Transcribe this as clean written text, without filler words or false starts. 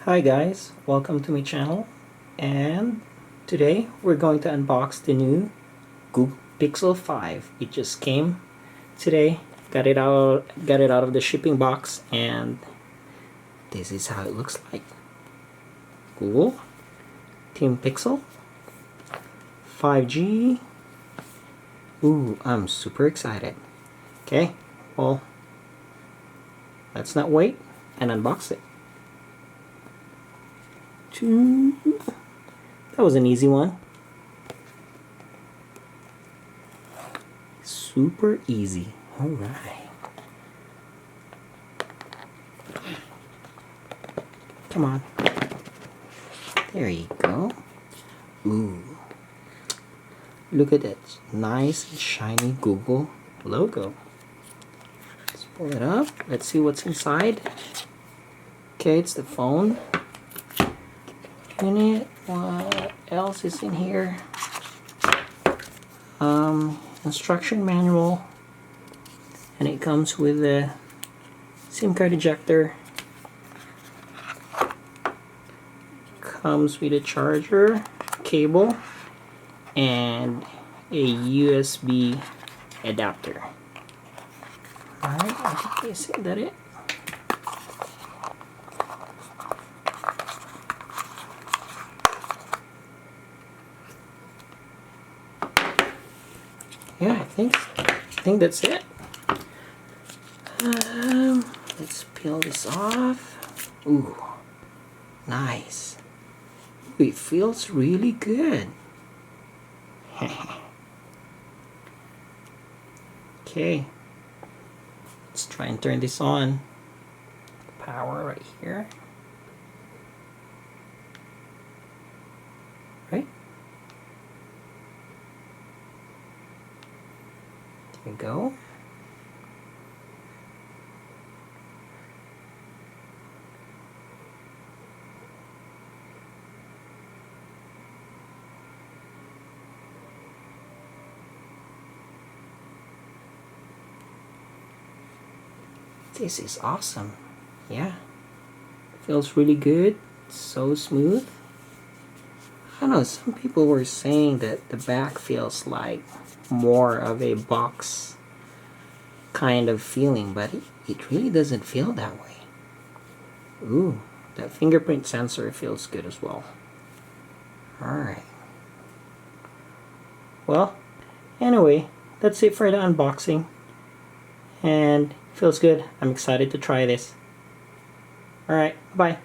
Hi guys, welcome to my channel, and today we're going to unbox the new Google Pixel 5. It just came today, got it out of the shipping box, and this is how it looks like. Google Team Pixel 5G. Ooh, I'm super excited. Okay, well, let's not wait and unbox it. That was an easy one. Super easy. Alright. Come on. There you go. Ooh. Look at that nice and shiny Google logo. Let's pull it up. Let's see what's inside. Okay, it's the phone. In it, what else is in here? Instruction manual, and it comes with a SIM card ejector, comes with a charger cable and a USB adapter. Alright, I think is that it? Yeah, I think that's it. Let's peel this off. Ooh, nice. Ooh, it feels really good. Okay, let's try and turn this on. Power right here. Right? There we go. This is awesome. Yeah. Feels really good. So smooth. I don't know, some people were saying that the back feels like more of a box kind of feeling, but it really doesn't feel that way. Ooh, that fingerprint sensor feels good as well. Alright. Well, anyway, that's it for the unboxing. And feels good. I'm excited to try this. Alright, bye.